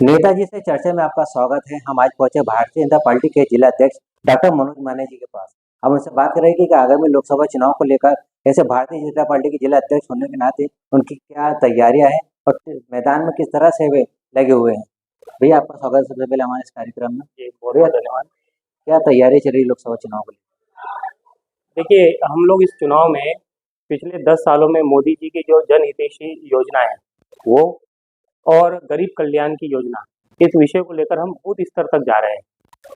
नेताजी से चर्चा में आपका स्वागत है। हम आज पहुंचे भारतीय जनता पार्टी के जिला अध्यक्ष डॉक्टर मनोज माने जी के पास। हम उनसे बात करेंगे कि आगामी लोकसभा चुनाव को लेकर ऐसे भारतीय जनता पार्टी के जिला अध्यक्ष होने के नाते उनकी क्या तैयारियां हैं और मैदान में किस तरह से वे लगे हुए हैं। भैया आपका स्वागत है सबसे पहले हमारे इस कार्यक्रम में। बहुत बहुत धन्यवाद। क्या तैयारी चल रही है लोकसभा चुनाव को लेकर? देखिए, हम लोग इस चुनाव में पिछले 10 सालों में मोदी जी की जो जनहितैषी योजना है वो और गरीब कल्याण की योजना, इस विषय को लेकर हम बूथ स्तर तक जा रहे हैं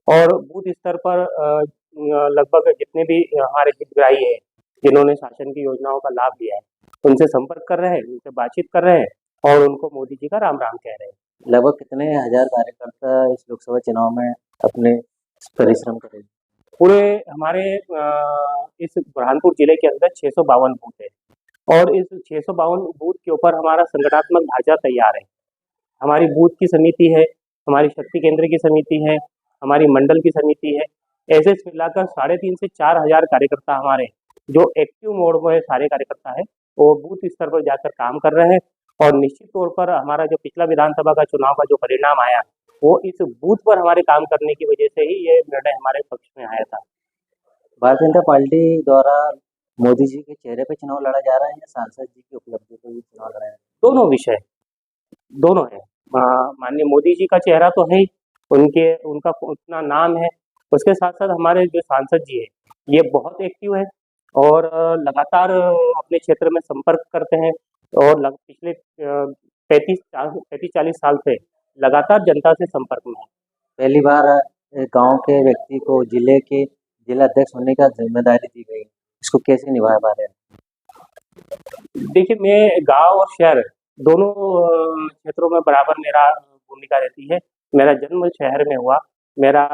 और बूथ स्तर पर लगभग जितने भी हमारे हितग्राही हैं जिन्होंने शासन की योजनाओं का लाभ लिया है उनसे संपर्क कर रहे हैं, उनसे बातचीत कर रहे हैं और उनको मोदी जी का राम राम कह रहे हैं। लगभग कितने हजार कार्यकर्ता इस लोकसभा चुनाव में अपने परिश्रम करेंगे? पूरे हमारे इस बुरहानपुर जिले के अंदर 652 बूथ है और इस 652 बूथ के ऊपर हमारा संगठनात्मक ढांचा तैयार है। हमारी बूथ की समिति है, हमारी शक्ति केंद्र की समिति है, हमारी मंडल की समिति है। ऐसे मिलाकर 3.5 से 4,000 कार्यकर्ता हमारे जो एक्टिव मोड में सारे कार्यकर्ता है वो बूथ स्तर पर जाकर काम कर रहे हैं और निश्चित तौर पर हमारा जो पिछला विधानसभा का चुनाव का जो परिणाम आया वो इस बूथ पर हमारे काम करने की वजह से ही ये निर्णय हमारे पक्ष में आया था। भारतीय जनता पार्टी द्वारा मोदी जी के चेहरे पे चुनाव लड़ा जा रहा है या सांसद जी की उपलब्धि पे भी चुनाव लड़ा है? दोनों विषय दोनों है। माननीय मोदी जी का चेहरा तो है ही, उनका उतना नाम है, उसके साथ साथ हमारे जो सांसद जी है ये बहुत एक्टिव है और लगातार अपने क्षेत्र में संपर्क करते हैं और पिछले 35-40 साल से लगातार जनता से संपर्क में है। पहली बार गांव के व्यक्ति को जिले के जिला अध्यक्ष होने का जिम्मेदारी दी गई, इसको कैसे निभा पा रहे हैं? देखिए, मैं गांव और शहर दोनों क्षेत्रों में बराबर मेरा भूमिका रहती है। मेरा जन्म शहर में हुआ, मेरा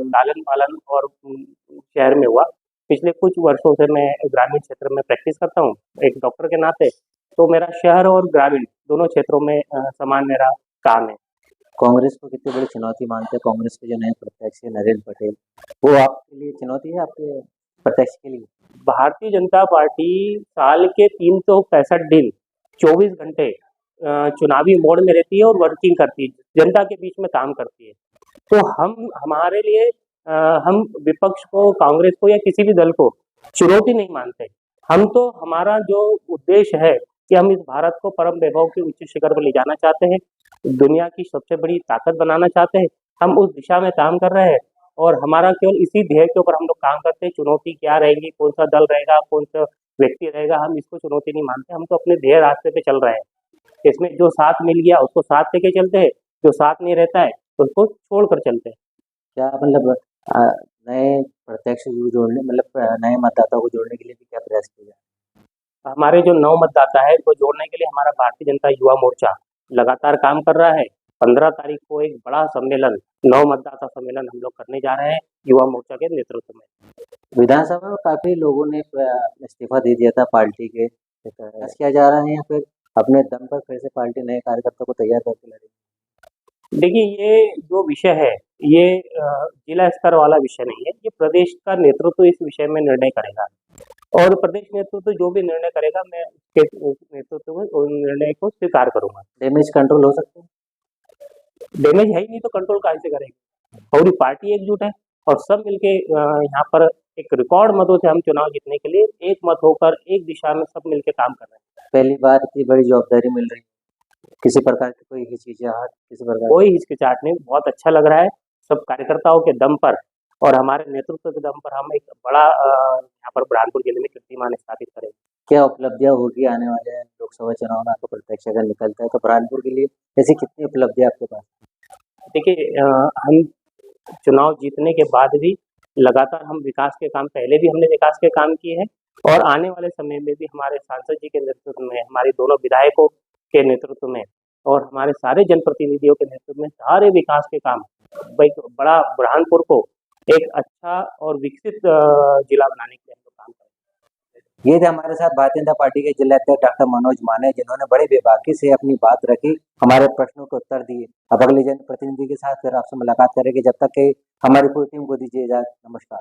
लालन पालन और शहर में हुआ। पिछले कुछ वर्षों से मैं ग्रामीण क्षेत्र में प्रैक्टिस करता हूँ एक डॉक्टर के नाते, तो मेरा शहर और ग्रामीण दोनों क्षेत्रों में समान मेरा काम है। कांग्रेस को कितनी बड़ी चुनौती मानते हैं? कांग्रेस के जो नए प्रत्याशी नरेंद्र पटेल, वो आपके लिए चुनौती है आपके प्रत्याशी के लिए? भारतीय जनता पार्टी साल के 365 दिन 24 घंटे चुनावी मोड में रहती है और वर्किंग करती है, जनता के बीच में काम करती है। तो हमारे लिए हम विपक्ष को, कांग्रेस को या किसी भी दल को चुनौती नहीं मानते। हम तो हमारा जो उद्देश्य है कि हम इस भारत को परम वैभव के उच्च शिखर पर ले जाना चाहते हैं, दुनिया की सबसे बड़ी ताकत बनाना चाहते हैं। हम उस दिशा में काम कर रहे हैं और हमारा केवल इसी ध्येय के ऊपर हम लोग काम करते हैं। चुनौती क्या रहेगी, कौन सा दल रहेगा, कौन सा व्यक्ति रहेगा, हम इसको चुनौती नहीं मानते। हम तो अपने ध्येय रास्ते पे चल रहे हैं। इसमें जो साथ मिल गया उसको साथ लेके चलते हैं, जो साथ नहीं रहता है उसको छोड़ कर चलते हैं। क्या मतलब नए प्रत्यक्ष जोड़ने, मतलब नए मतदाताओं को जोड़ने के लिए भी क्या प्रयास किया? हमारे जो नव मतदाता है को जोड़ने के लिए हमारा भारतीय जनता युवा मोर्चा लगातार काम कर रहा है। 15 तारीख को एक बड़ा सम्मेलन, नव मतदाता सम्मेलन हम लोग करने जा रहे हैं युवा मोर्चा के नेतृत्व में। विधानसभा में काफी लोगों ने इस्तीफा दे दिया था पार्टी के, प्रयास किया जा रहा है या फिर अपने दम पर फिर से पार्टी नए कार्यकर्ताओं को तैयार करके लड़ेगी? देखिए, ये जो विषय है ये जिला स्तर वाला विषय नहीं है, ये प्रदेश का नेतृत्व इस विषय में निर्णय करेगा और प्रदेश नेतृत्व जो भी निर्णय करेगा मैं उसके नेतृत्व में उस निर्णय को स्वीकार करूंगा। डैमेज कंट्रोल हो सकता है? डैमेज है ही नहीं तो कंट्रोल कहाँ से करेंगे? पूरी पार्टी एकजुट है और सब मिलके यहाँ पर एक रिकॉर्ड मतों से हम चुनाव जीतने के लिए एक मत होकर एक दिशा में सब मिलके काम कर रहे हैं। पहली बार इतनी बड़ी जवाबदारी मिल रही है, किसी प्रकार की कोई हिचकिचाहट, किसी प्रकार कोई हिचकिचाहट नहीं, बहुत अच्छा लग रहा है। सब कार्यकर्ताओं के दम पर और हमारे नेतृत्व के दम पर हम एक बड़ा यहाँ पर बुरहानपुर जिले में कीर्तिमान स्थापित करेंगे। क्या उपलब्धियां होगी आने वाले लोकसभा चुनाव में? आपका प्रत्यक्ष अगर निकलता है तो बुरहानपुर के लिए ऐसी कितनी उपलब्धियां आपके पास? देखिए, हम चुनाव जीतने के बाद भी लगातार हम विकास के काम, पहले भी हमने विकास के काम किए हैं और आने वाले समय में भी हमारे सांसद जी के नेतृत्व में, हमारे दोनों विधायकों के नेतृत्व में और हमारे सारे जनप्रतिनिधियों के नेतृत्व में सारे विकास के काम, बड़ा बुरहानपुर को एक अच्छा और विकसित जिला बनाने के लिए हम लोग काम करेंगे। ये थे हमारे साथ भारतीय जनता पार्टी के जिला अध्यक्ष डॉक्टर मनोज माने, जिन्होंने बड़ी बेबाकी से अपनी बात रखी, हमारे प्रश्नों के उत्तर दिए। अब अगले जनप्रतिनिधि के साथ फिर आपसे मुलाकात करेंगे। जब तक कि हमारी पूरी टीम को दीजिए इजाजत। नमस्कार।